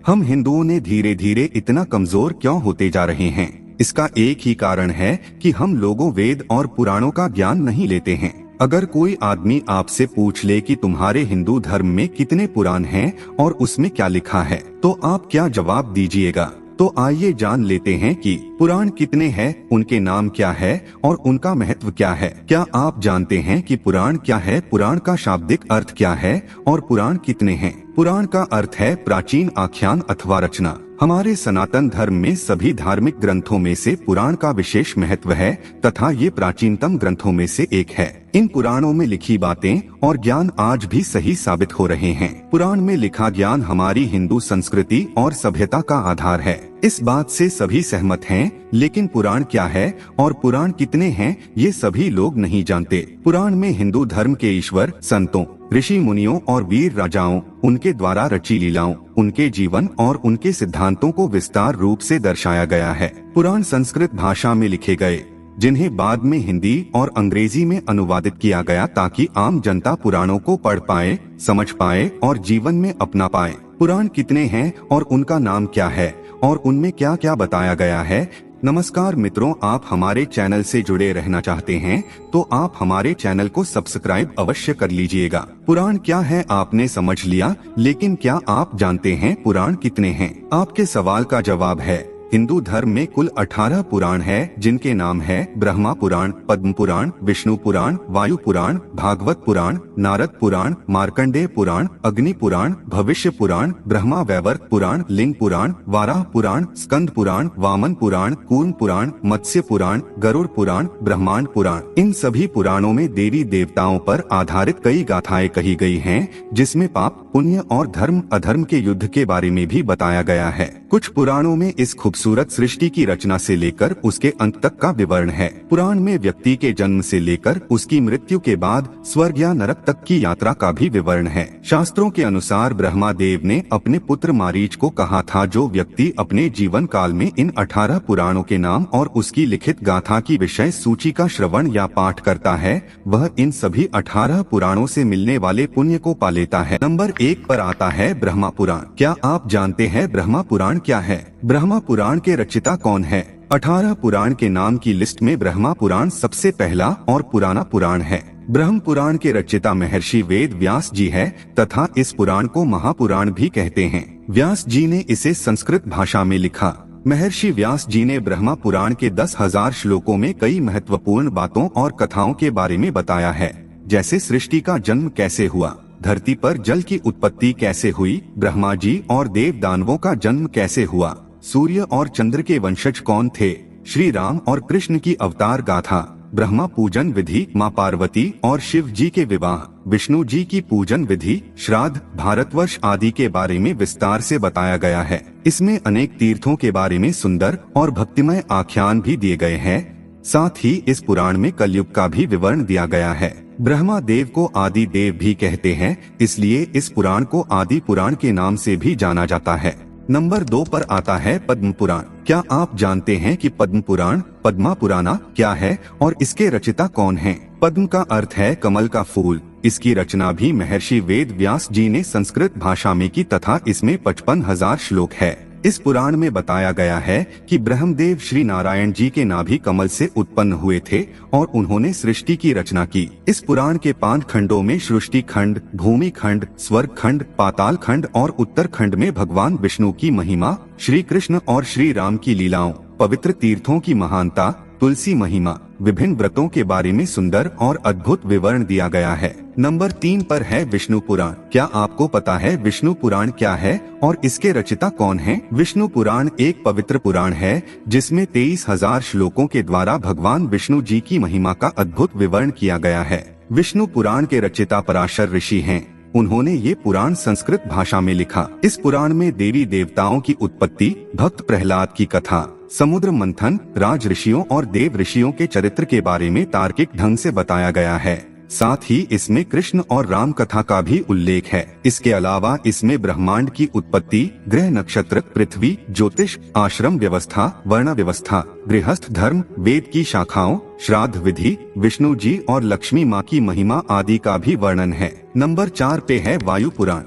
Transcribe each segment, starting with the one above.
हम हिंदुओं ने धीरे धीरे इतना कमजोर क्यों होते जा रहे हैं? इसका एक ही कारण है कि हम लोगों वेद और पुराणों का ज्ञान नहीं लेते हैं। अगर कोई आदमी आपसे पूछ ले कि तुम्हारे हिंदू धर्म में कितने पुराण हैं और उसमें क्या लिखा है, तो आप क्या जवाब दीजिएगा? तो आइए जान लेते हैं कि पुराण कितने हैं, उनके नाम क्या है और उनका महत्व क्या है। क्या आप जानते हैं कि पुराण क्या है, पुराण का शाब्दिक अर्थ क्या है और पुराण कितने हैं? पुराण का अर्थ है प्राचीन आख्यान अथवा रचना। हमारे सनातन धर्म में सभी धार्मिक ग्रंथों में से पुराण का विशेष महत्व है तथा ये प्राचीनतम ग्रंथों में से एक है। इन पुराणों में लिखी बातें और ज्ञान आज भी सही साबित हो रहे हैं। पुराण में लिखा ज्ञान हमारी हिंदू संस्कृति और सभ्यता का आधार है। इस बात से सभी सहमत हैं, लेकिन पुराण क्या है और पुराण कितने हैं ये सभी लोग नहीं जानते। पुराण में हिंदू धर्म के ईश्वर, संतों, ऋषि मुनियों और वीर राजाओं, उनके द्वारा रची लीलाओं, उनके जीवन और उनके सिद्धांतों को विस्तार रूप से दर्शाया गया है। पुराण संस्कृत भाषा में लिखे गए, जिन्हें बाद में हिंदी और अंग्रेजी में अनुवादित किया गया ताकि आम जनता पुराणों को पढ़ पाए, समझ पाए और जीवन में अपना पाए। पुराण कितने हैं और उनका नाम क्या है और उनमें क्या क्या बताया गया है? नमस्कार मित्रों, आप हमारे चैनल से जुड़े रहना चाहते हैं तो आप हमारे चैनल को सब्सक्राइब अवश्य कर लीजिएगा। पुराण क्या है आपने समझ लिया, लेकिन क्या आप जानते हैं पुराण कितने हैं? आपके सवाल का जवाब है, हिंदू धर्म में कुल 18 पुराण है, जिनके नाम है ब्रह्मा पुराण, पद्म पुराण, विष्णु पुराण, वायु पुराण, भागवत पुराण, नारद पुराण, मार्कंडेय पुराण, अग्नि पुराण, भविष्य पुराण, ब्रह्मा वैवर्त पुराण, लिंग पुराण, वाराह पुराण, स्कंद पुराण, वामन पुराण, कूर्म पुराण, मत्स्य पुराण, गरुड़ पुराण, ब्रह्मांड पुराण। इन सभी पुराणों में देवी देवताओं पर आधारित कई गाथाएं कही गई हैं, जिसमें पाप, पुण्य और धर्म अधर्म के युद्ध के बारे में भी बताया गया है। कुछ पुराणों में इस खूबसूरत सृष्टि की रचना से लेकर उसके अंत तक का विवरण है। पुराण में व्यक्ति के जन्म से लेकर उसकी मृत्यु के बाद स्वर्ग या नरक तक की यात्रा का भी विवरण है। शास्त्रों के अनुसार ब्रह्मा देव ने अपने पुत्र मारीच को कहा था, जो व्यक्ति अपने जीवन काल में इन 18 पुराणों के नाम और उसकी लिखित गाथा की विषय सूची का श्रवण या पाठ करता है, वह इन सभी 18 पुराणों से मिलने वाले पुण्य को पा लेता है। नंबर 1 पर आता है ब्रह्मा पुराण। क्या आप जानते हैं ब्रह्मा पुराण क्या है? ब्रह्मा पुराण के रचिता कौन है? 18 पुराण के नाम की लिस्ट में ब्रह्मा पुराण सबसे पहला और पुराना पुराण है। ब्रह्म पुराण के रचिता महर्षि वेद व्यास जी है तथा इस पुराण को महापुराण भी कहते हैं। व्यास जी ने इसे संस्कृत भाषा में लिखा। महर्षि व्यास जी ने ब्रह्मा पुराण के 10,000 श्लोकों में कई महत्वपूर्ण बातों और कथाओं के बारे में बताया है, जैसे सृष्टि का जन्म कैसे हुआ, धरती पर जल की उत्पत्ति कैसे हुई, ब्रह्मा जी और देव दानवों का जन्म कैसे हुआ, सूर्य और चंद्र के वंशज कौन थे, श्री राम और कृष्ण की अवतार गाथा, ब्रह्मा पूजन विधि, माँ पार्वती और शिव जी के विवाह, विष्णु जी की पूजन विधि, श्राद्ध, भारतवर्ष आदि के बारे में विस्तार से बताया गया है। इसमें अनेक तीर्थों के बारे में सुंदर और भक्तिमय आख्यान भी दिए गए हैं। साथ ही इस पुराण में कलयुग का भी विवरण दिया गया है। ब्रह्मा देव को आदि देव भी कहते हैं, इसलिए इस पुराण को आदि पुराण के नाम से भी जाना जाता है। नंबर 2 पर आता है पद्म पुराण। क्या आप जानते हैं कि पद्म पुराण, पद्मा पुराना क्या है और इसके रचिता कौन हैं? पद्म का अर्थ है कमल का फूल। इसकी रचना भी महर्षि वेद व्यास जी ने संस्कृत भाषा में की तथा इसमें 55,000 श्लोक है। इस पुराण में बताया गया है कि ब्रह्मदेव श्री नारायण जी के नाभि कमल से उत्पन्न हुए थे और उन्होंने सृष्टि की रचना की। इस पुराण के 5 खंडों में सृष्टि खंड, भूमि खंड, स्वर्ग खंड, पाताल खंड और उत्तर खंड में भगवान विष्णु की महिमा, श्री कृष्ण और श्री राम की लीलाओं, पवित्र तीर्थों की महानता, तुलसी महिमा, विभिन्न व्रतों के बारे में सुंदर और अद्भुत विवरण दिया गया है। नंबर 3 पर है विष्णु पुराण। क्या आपको पता है विष्णु पुराण क्या है और इसके रचिता कौन है? विष्णु पुराण एक पवित्र पुराण है जिसमें 23,000 श्लोकों के द्वारा भगवान विष्णु जी की महिमा का अद्भुत विवरण किया गया है। विष्णु पुराण के रचिता पराशर ऋषि हैं। उन्होंने ये पुराण संस्कृत भाषा में लिखा। इस पुराण में देवी देवताओं की उत्पत्ति, भक्त प्रहलाद की कथा, समुद्र मंथन, राज ऋषियों और देव ऋषियों के चरित्र के बारे में तार्किक ढंग से बताया गया है। साथ ही इसमें कृष्ण और राम कथा का भी उल्लेख है। इसके अलावा इसमें ब्रह्मांड की उत्पत्ति, ग्रह नक्षत्र, पृथ्वी, ज्योतिष, आश्रम व्यवस्था, वर्ण व्यवस्था, गृहस्थ धर्म, वेद की शाखाओं, श्राद्ध विधि, विष्णु जी और लक्ष्मी माँ की महिमा आदि का भी वर्णन है। नंबर 4 पे है वायु पुराण।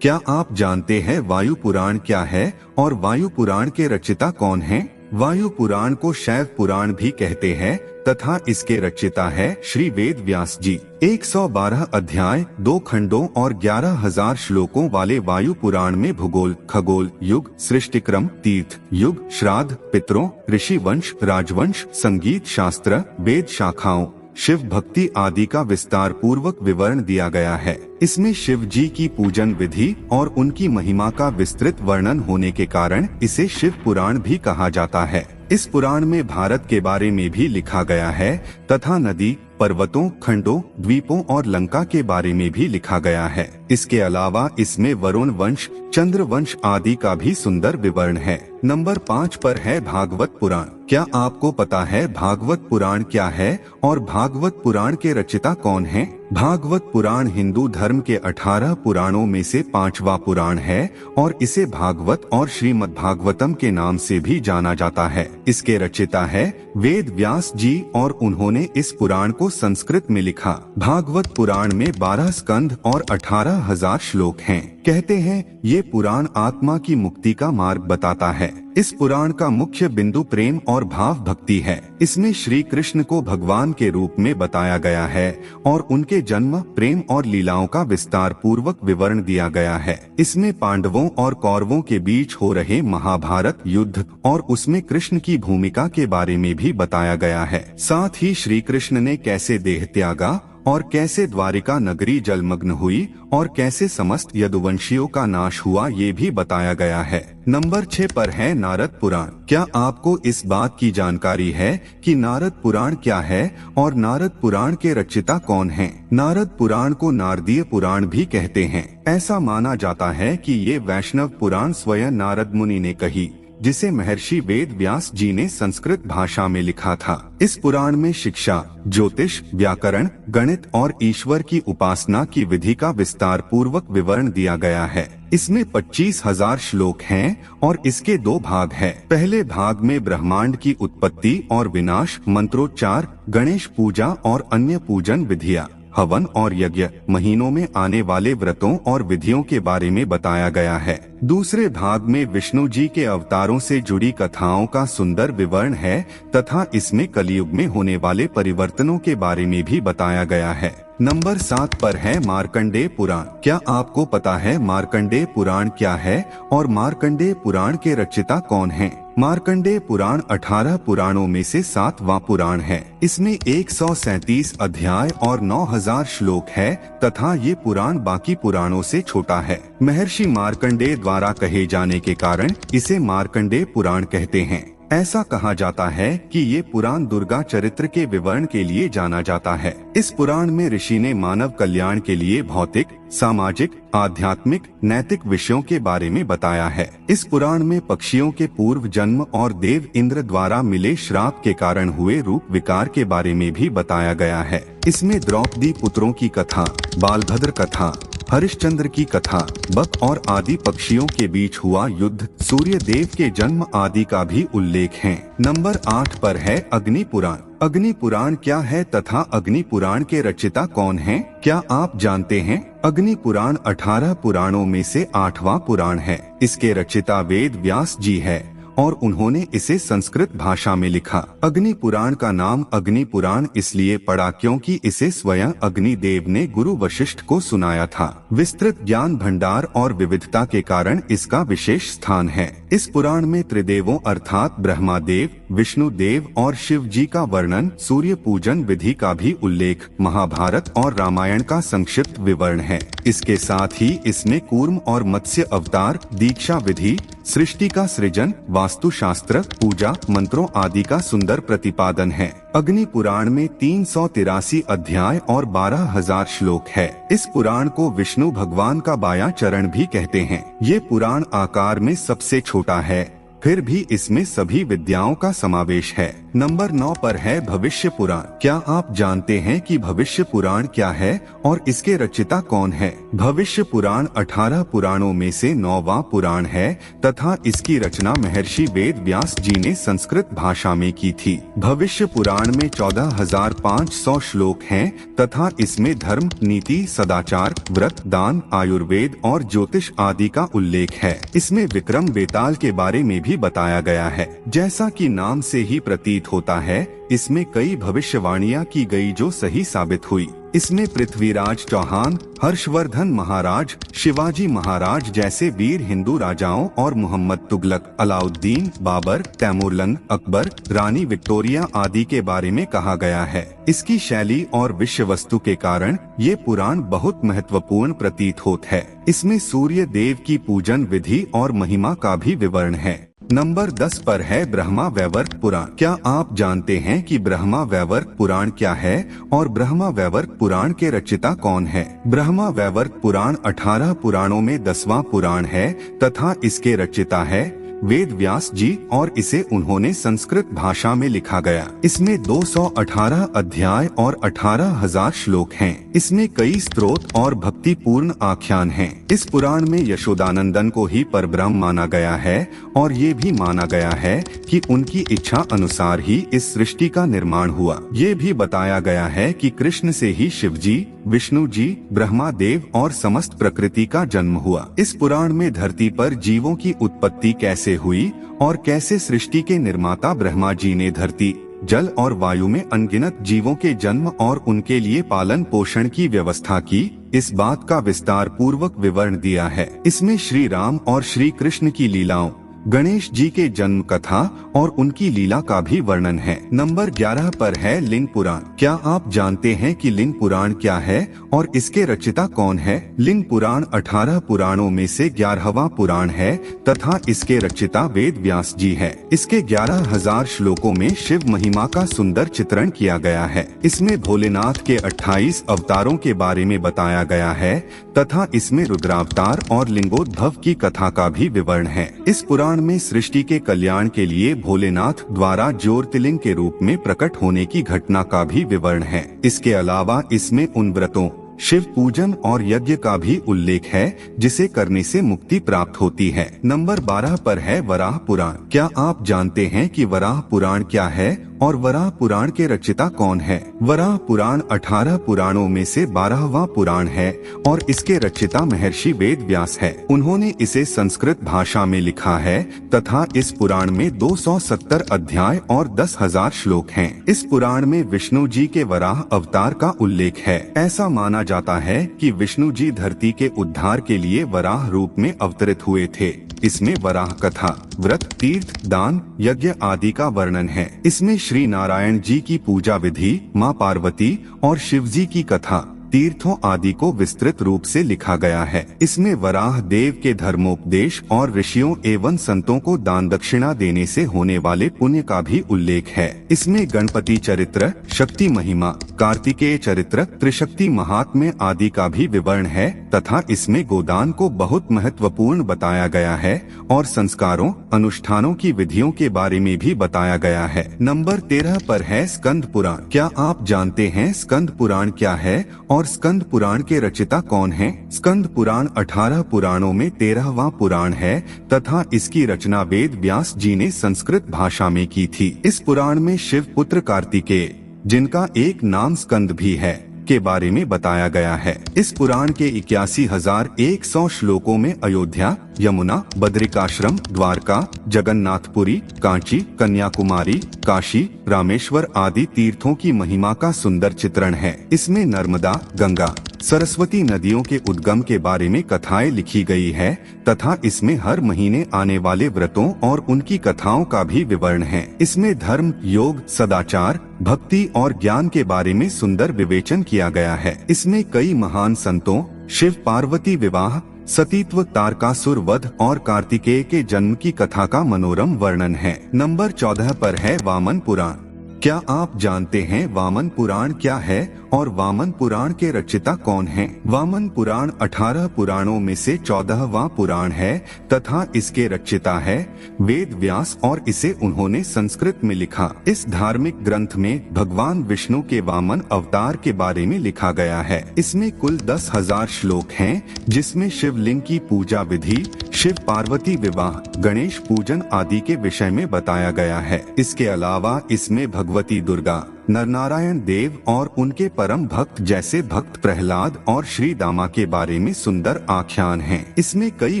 क्या आप जानते हैं वायु पुराण क्या है और वायु पुराण के रचिता कौन हैं? वायु पुराण को शैव पुराण भी कहते हैं तथा इसके रचिता है श्री वेद व्यास जी। 112 अध्याय, 2 खंडों और 11,000 श्लोकों वाले वायु पुराण में भूगोल, खगोल, युग, सृष्टिक्रम, तीर्थ, युग, श्राद्ध, पितरों, ऋषि वंश, राजवंश, संगीत शास्त्र, वेद शाखाओं, शिव भक्ति आदि का विस्तार पूर्वक विवरण दिया गया है। इसमें शिव जी की पूजन विधि और उनकी महिमा का विस्तृत वर्णन होने के कारण इसे शिव पुराण भी कहा जाता है। इस पुराण में भारत के बारे में भी लिखा गया है तथा नदी, पर्वतों, खंडों, द्वीपों और लंका के बारे में भी लिखा गया है। इसके अलावा इसमें वरुण वंश, चंद्र वंश आदि का भी सुंदर विवरण है। नंबर 5 पर है भागवत पुराण। क्या आपको पता है भागवत पुराण क्या है और भागवत पुराण के रचिता कौन हैं? भागवत पुराण हिंदू धर्म के 18 पुराणों में से 5वां पुराण है और इसे भागवत और श्रीमद् भागवतम के नाम से भी जाना जाता है। इसके रचिता है वेद व्यास जी और उन्होंने इस पुराण को संस्कृत में लिखा। भागवत पुराण में 12 स्कंध और 18,000 श्लोक हैं। कहते हैं ये पुराण आत्मा की मुक्ति का मार्ग बताता है। इस पुराण का मुख्य बिंदु प्रेम और भाव भक्ति है। इसमें श्री कृष्ण को भगवान के रूप में बताया गया है और उनके जन्म, प्रेम और लीलाओं का विस्तार पूर्वक विवरण दिया गया है। इसमें पांडवों और कौरवों के बीच हो रहे महाभारत युद्ध और उसमें कृष्ण की भूमिका के बारे में भी बताया गया है। साथ ही श्री कृष्ण ने कैसे देह त्यागा और कैसे द्वारिका नगरी जलमग्न हुई और कैसे समस्त यदुवंशियों का नाश हुआ ये भी बताया गया है। नंबर 6 पर है नारद पुराण। क्या आपको इस बात की जानकारी है कि नारद पुराण क्या है और नारद पुराण के रचिता कौन हैं? नारद पुराण को नारदीय पुराण भी कहते हैं। ऐसा माना जाता है कि ये वैष्णव पुराण स्वयं नारद मुनि ने कही, जिसे महर्षि वेद व्यास जी ने संस्कृत भाषा में लिखा था। इस पुराण में शिक्षा, ज्योतिष, व्याकरण, गणित और ईश्वर की उपासना की विधि का विस्तार पूर्वक विवरण दिया गया है। इसमें 25,000 श्लोक हैं और इसके 2 भाग हैं। पहले भाग में ब्रह्मांड की उत्पत्ति और विनाश, मंत्रोच्चार, गणेश पूजा और अन्य पूजन विधियां, हवन और यज्ञ, महीनों में आने वाले व्रतों और विधियों के बारे में बताया गया है। दूसरे भाग में विष्णु जी के अवतारों से जुड़ी कथाओं का सुंदर विवरण है तथा इसमें कलयुग में होने वाले परिवर्तनों के बारे में भी बताया गया है। नंबर 7 पर है मार्कंडेय पुराण। क्या आपको पता है मार्कंडेय पुराण क्या है और मार्कंडेय पुराण के रचिता कौन हैं? मार्कंडेय पुराण 18 पुराणों में से 7वां पुराण है। इसमें 137 अध्याय और 9,000 श्लोक है तथा ये पुराण बाकी पुराणों से छोटा है। महर्षि मार्कंडेय द्वारा कहे जाने के कारण इसे मार्कंडेय पुराण कहते हैं। ऐसा कहा जाता है कि ये पुराण दुर्गा चरित्र के विवरण के लिए जाना जाता है। इस पुराण में ऋषि ने मानव कल्याण के लिए भौतिक, सामाजिक, आध्यात्मिक, नैतिक विषयों के बारे में बताया है। इस पुराण में पक्षियों के पूर्व जन्म और देव इंद्र द्वारा मिले श्राप के कारण हुए रूप विकार के बारे में भी बताया गया है। इसमें द्रौपदी पुत्रों की कथा, बालभद्र कथा, हरिश्चंद्र की कथा, बक और आदि पक्षियों के बीच हुआ युद्ध, सूर्य देव के जन्म आदि का भी उल्लेख है। नंबर 8 पर है अग्नि पुराण। अग्नि पुराण क्या है तथा अग्नि पुराण के रचिता कौन हैं? क्या आप जानते हैं? अग्नि पुराण 18 पुराणों में से 8वां पुराण है। इसके रचिता वेद व्यास जी है और उन्होंने इसे संस्कृत भाषा में लिखा। अग्नि पुराण का नाम अग्नि पुराण इसलिए पड़ा क्योंकि इसे स्वयं अग्नि देव ने गुरु वशिष्ठ को सुनाया था। विस्तृत ज्ञान भंडार और विविधता के कारण इसका विशेष स्थान है। इस पुराण में त्रिदेवों अर्थात ब्रह्मा देव, विष्णु देव और शिव जी का वर्णन, सूर्य पूजन विधि का भी उल्लेख, महाभारत और रामायण का संक्षिप्त विवरण है। इसके साथ ही इसमें कूर्म और मत्स्य अवतार, दीक्षा विधि, सृष्टि का सृजन, वास्तुशास्त्र, पूजा, मंत्रों आदि का सुंदर प्रतिपादन है। अग्नि पुराण में 383 अध्याय और 12,000 श्लोक है। इस पुराण को विष्णु भगवान का बायां चरण भी कहते हैं। ये पुराण आकार में सबसे छोटा है, फिर भी इसमें सभी विद्याओं का समावेश है। नंबर 9 पर है भविष्य पुराण। क्या आप जानते हैं कि भविष्य पुराण क्या है और इसके रचयिता कौन है? भविष्य पुराण 18 पुराणों में से 9वां पुराण है तथा इसकी रचना महर्षि वेद व्यास जी ने संस्कृत भाषा में की थी। भविष्य पुराण में 14,500 श्लोक हैं तथा इसमें धर्म, नीति, सदाचार, व्रत, दान, आयुर्वेद और ज्योतिष आदि का उल्लेख है। इसमें विक्रम बेताल के बारे में भी बताया गया है। जैसा कि नाम से ही प्रतीत होता है, इसमें कई भविष्यवाणियां की गई जो सही साबित हुई। इसमें पृथ्वीराज चौहान, हर्षवर्धन महाराज, शिवाजी महाराज जैसे वीर हिंदू राजाओं और मोहम्मद तुगलक, अलाउद्दीन, बाबर, तैमूरलंग, अकबर, रानी विक्टोरिया आदि के बारे में कहा गया है। इसकी शैली और विषय वस्तु के कारण ये पुराण बहुत महत्वपूर्ण प्रतीत होता है। इसमें सूर्य देव की पूजन विधि और महिमा का भी विवरण है। नंबर 10 पर है ब्रह्मा वैवर्त पुराण। क्या आप जानते हैं कि ब्रह्मा वैवर्त पुराण क्या है और ब्रह्मा वैवर्त पुराण के रचयिता कौन है? ब्रह्मा वैवर्त पुराण 18 पुराणों में 10वां पुराण है तथा इसके रचयिता है वेद व्यास जी और इसे उन्होंने संस्कृत भाषा में लिखा गया। इसमें 218 अध्याय और 18,000 श्लोक हैं। इसमें कई स्तोत्र और भक्तिपूर्ण आख्यान हैं। इस पुराण में यशोदानंदन को ही परब्रह्म माना गया है और ये भी माना गया है कि उनकी इच्छा अनुसार ही इस सृष्टि का निर्माण हुआ। ये भी बताया गया है कि कृष्ण से ही शिव जी, विष्णु जी, ब्रह्मा देव और समस्त प्रकृति का जन्म हुआ। इस पुराण में धरती पर जीवों की उत्पत्ति कैसे हुई और कैसे सृष्टि के निर्माता ब्रह्मा जी ने धरती, जल और वायु में अनगिनत जीवों के जन्म और उनके लिए पालन पोषण की व्यवस्था की, इस बात का विस्तार पूर्वक विवरण दिया है। इसमें श्री राम और श्री कृष्ण की लीलाओं, गणेश जी के जन्म कथा और उनकी लीला का भी वर्णन है। नंबर 11 पर है लिंग पुराण। क्या आप जानते हैं कि लिंग पुराण क्या है और इसके रचयिता कौन है? लिंग पुराण 18 पुराणों में से 11वां पुराण है तथा इसके रचयिता वेद व्यास जी है। इसके 11,000 श्लोकों में शिव महिमा का सुंदर चित्रण किया गया है। इसमें भोलेनाथ के 28 अवतारों के बारे में बताया गया है तथा इसमें रुद्रावतार और लिंगोद्भव की कथा का भी विवरण है। इस पुराण में सृष्टि के कल्याण के लिए भोलेनाथ द्वारा ज्योतिर्लिंग के रूप में प्रकट होने की घटना का भी विवरण है। इसके अलावा इसमें उन व्रतों, शिव पूजन और यज्ञ का भी उल्लेख है जिसे करने से मुक्ति प्राप्त होती है। नंबर 12 पर है वराह पुराण। क्या आप जानते हैं कि वराह पुराण क्या है और वराह पुराण के रचयिता कौन है? वराह पुराण 18 पुराणों में से 12वां पुराण है और इसके रचयिता महर्षि वेद व्यास है। उन्होंने इसे संस्कृत भाषा में लिखा है तथा इस पुराण में 270 अध्याय और 10,000 श्लोक हैं। इस पुराण में विष्णु जी के वराह अवतार का उल्लेख है। ऐसा माना जाता है कि विष्णु जी धरती के उद्धार के लिए वराह रूप में अवतरित हुए थे। इसमें वराह कथा, व्रत, तीर्थ, दान, यज्ञ आदि का वर्णन है। इसमें श्री नारायण जी की पूजा विधि, माँ पार्वती और शिव जी की कथा, तीर्थों आदि को विस्तृत रूप से लिखा गया है। इसमें वराह देव के धर्मोपदेश और ऋषियों एवं संतों को दान दक्षिणा देने से होने वाले पुण्य का भी उल्लेख है। इसमें गणपति चरित्र, शक्ति महिमा, कार्तिकेय चरित्र, त्रिशक्ति महात्म्य आदि का भी विवरण है तथा इसमें गोदान को बहुत महत्वपूर्ण बताया गया है और संस्कारों, अनुष्ठानों की विधियों के बारे में भी बताया गया है। नंबर 13 पर है स्कंद पुराण। क्या आप जानते हैं स्कंद पुराण क्या है और स्कंद पुराण के रचयिता कौन हैं? स्कंद पुराण 18 पुराणों में 13वां पुराण है तथा इसकी रचना वेद व्यास जी ने संस्कृत भाषा में की थी। इस पुराण में शिव पुत्र कार्तिकेय, जिनका एक नाम स्कंद भी है, के बारे में बताया गया है। इस पुराण के 81,100 श्लोकों में अयोध्या, यमुना, बद्रिकाश्रम, द्वारका, जगन्नाथपुरी, कांची, कन्याकुमारी, काशी, रामेश्वर आदि तीर्थों की महिमा का सुंदर चित्रण है। इसमें नर्मदा, गंगा, सरस्वती नदियों के उद्गम के बारे में कथाएं लिखी गई है तथा इसमें हर महीने आने वाले व्रतों और उनकी कथाओं का भी विवरण है। इसमें धर्म, योग, सदाचार, भक्ति और ज्ञान के बारे में सुंदर विवेचन किया गया है। इसमें कई महान संतों, शिव पार्वती विवाह, सतीत्व, तारकासुर वध और कार्तिकेय के जन्म की कथा का मनोरम वर्णन है। नंबर 14 पर है वामन पुराण। क्या आप जानते हैं वामन पुराण क्या है और वामन पुराण के रचयिता कौन हैं? वामन पुराण 18 पुराणों में से 14वां पुराण है तथा इसके रचयिता है वेद व्यास और इसे उन्होंने संस्कृत में लिखा। इस धार्मिक ग्रंथ में भगवान विष्णु के वामन अवतार के बारे में लिखा गया है। इसमें कुल 10,000 श्लोक हैं, जिसमें शिवलिंग की पूजा विधि, शिव पार्वती विवाह, गणेश पूजन आदि के विषय में बताया गया है। इसके अलावा इसमें भगवती दुर्गा, नरनारायण देव और उनके परम भक्त जैसे भक्त प्रहलाद और श्री दामा के बारे में सुंदर आख्यान हैं। इसमें कई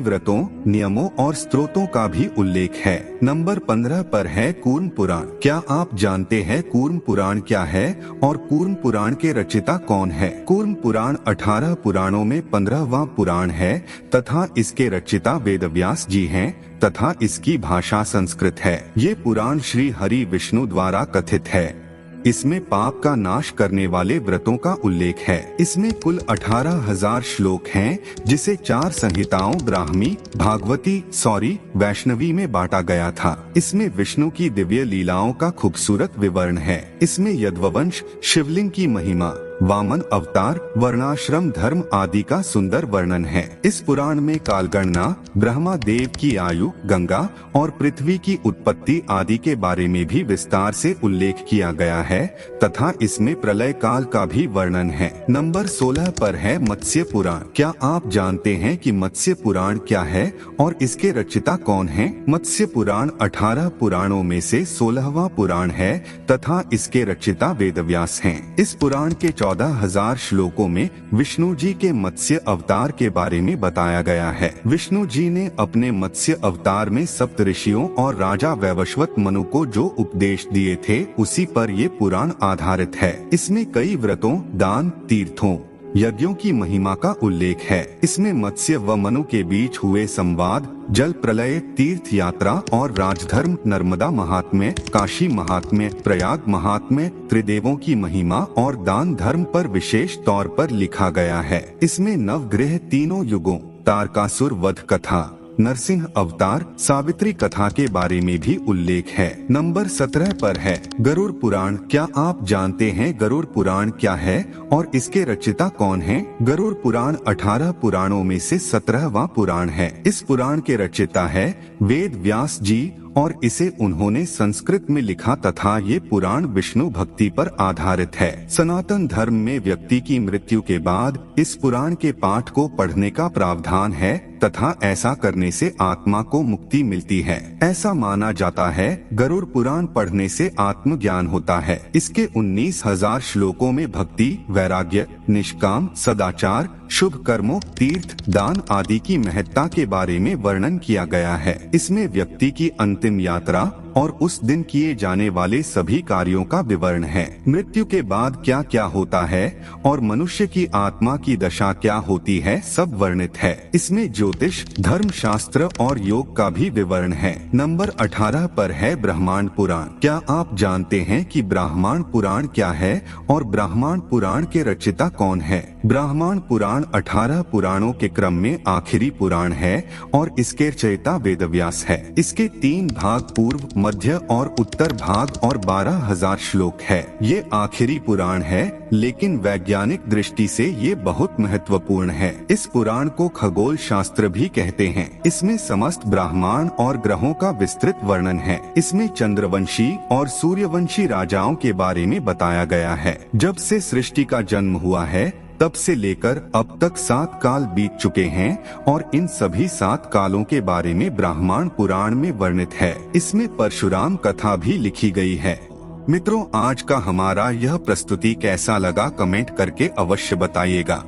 व्रतों, नियमों और स्तोत्रों का भी उल्लेख है। नंबर 15 पर है कूर्म पुराण। क्या आप जानते हैं कूर्म पुराण क्या है और कूर्म पुराण के रचयिता कौन है? कूर्म पुराण 18 पुराणों में 15वां पुराण है तथा इसके रचयिता वेदव्यास जी हैं तथा इसकी भाषा संस्कृत है। ये पुराण श्री हरि विष्णु द्वारा कथित है। इसमें पाप का नाश करने वाले व्रतों का उल्लेख है। इसमें कुल 18,000 श्लोक हैं, जिसे 4 संहिताओं ब्राह्मी, भागवती, वैष्णवी में बांटा गया था। इसमें विष्णु की दिव्य लीलाओं का खूबसूरत विवरण है। इसमें यदुवंश, शिवलिंग की महिमा, वामन अवतार, वर्णाश्रम धर्म आदि का सुंदर वर्णन है। इस पुराण में कालगणना, ब्रह्मा देव की आयु, गंगा और पृथ्वी की उत्पत्ति आदि के बारे में भी विस्तार से उल्लेख किया गया है तथा इसमें प्रलय काल का भी वर्णन है। नंबर 16 पर है मत्स्य पुराण। क्या आप जानते हैं कि मत्स्य पुराण क्या है और इसके रचयिता कौन हैं? मत्स्य पुराण 18 पुराणों में से 16वां पुराण है तथा इसके रचयिता वेदव्यास हैं। इस पुराण के 14,000 श्लोकों में विष्णु जी के मत्स्य अवतार के बारे में बताया गया है। विष्णु जी ने अपने मत्स्य अवतार में सप्तऋषियों और राजा वैवस्वत मनु को जो उपदेश दिए थे, उसी पर ये पुराण आधारित है। इसमें कई व्रतों, दान, तीर्थों, यज्ञों की महिमा का उल्लेख है। इसमें मत्स्य व मनु के बीच हुए संवाद, जल प्रलय, तीर्थ यात्रा और राजधर्म, नर्मदा महात्म्य, काशी महात्म्य, प्रयाग महात्म्य, त्रिदेवों की महिमा और दान धर्म पर विशेष तौर पर लिखा गया है। इसमें नवग्रह, तीनों युगों, तारकासुर वध कथा, नरसिंह अवतार, सावित्री कथा के बारे में भी उल्लेख है। नंबर 17 पर है गरुड़ पुराण। क्या आप जानते हैं गरुड़ पुराण क्या है और इसके रचयिता कौन हैं? गरुड़ पुराण 18 पुराणों में से 17वां पुराण है। इस पुराण के रचयिता है वेद व्यास जी और इसे उन्होंने संस्कृत में लिखा तथा ये पुराण विष्णु भक्ति पर आधारित है। सनातन धर्म में व्यक्ति की मृत्यु के बाद इस पुराण के पाठ को पढ़ने का प्रावधान है तथा ऐसा करने से आत्मा को मुक्ति मिलती है। ऐसा माना जाता है गरुड़ पुराण पढ़ने से आत्मज्ञान होता है। इसके 19,000 श्लोकों में भक्ति, वैराग्य, निष्काम, सदाचार, शुभ कर्मों, तीर्थ, दान आदि की महत्ता के बारे में वर्णन किया गया है। इसमें व्यक्ति की अंतिम यात्रा और उस दिन किए जाने वाले सभी कार्यों का विवरण है। मृत्यु के बाद क्या क्या होता है और मनुष्य की आत्मा की दशा क्या होती है, सब वर्णित है। इसमें ज्योतिष, धर्म शास्त्र और योग का भी विवरण है। नंबर 18 पर है ब्रह्मांड पुराण। क्या आप जानते हैं कि ब्रह्मांड पुराण क्या है और ब्रह्मांड पुराण के रचयिता कौन है? ब्रह्मांड पुराण 18 पुराणों के क्रम में आखिरी पुराण है और इसके रचयिता वेदव्यास है। इसके 3 भाग, पूर्व, मध्य और उत्तर भाग और 12,000 श्लोक है। ये आखिरी पुराण है, लेकिन वैज्ञानिक दृष्टि से ये बहुत महत्वपूर्ण है। इस पुराण को खगोल शास्त्र भी कहते हैं। इसमें समस्त ब्रह्मांड और ग्रहों का विस्तृत वर्णन है। इसमें चंद्रवंशी और सूर्यवंशी राजाओं के बारे में बताया गया है। जब से सृष्टि का जन्म हुआ है तब से लेकर अब तक 7 काल बीत चुके हैं और इन सभी 7 कालों के बारे में ब्रह्मांड पुराण में वर्णित है। इसमें परशुराम कथा भी लिखी गई है। मित्रों, आज का हमारा यह प्रस्तुति कैसा लगा कमेंट करके अवश्य बताइएगा।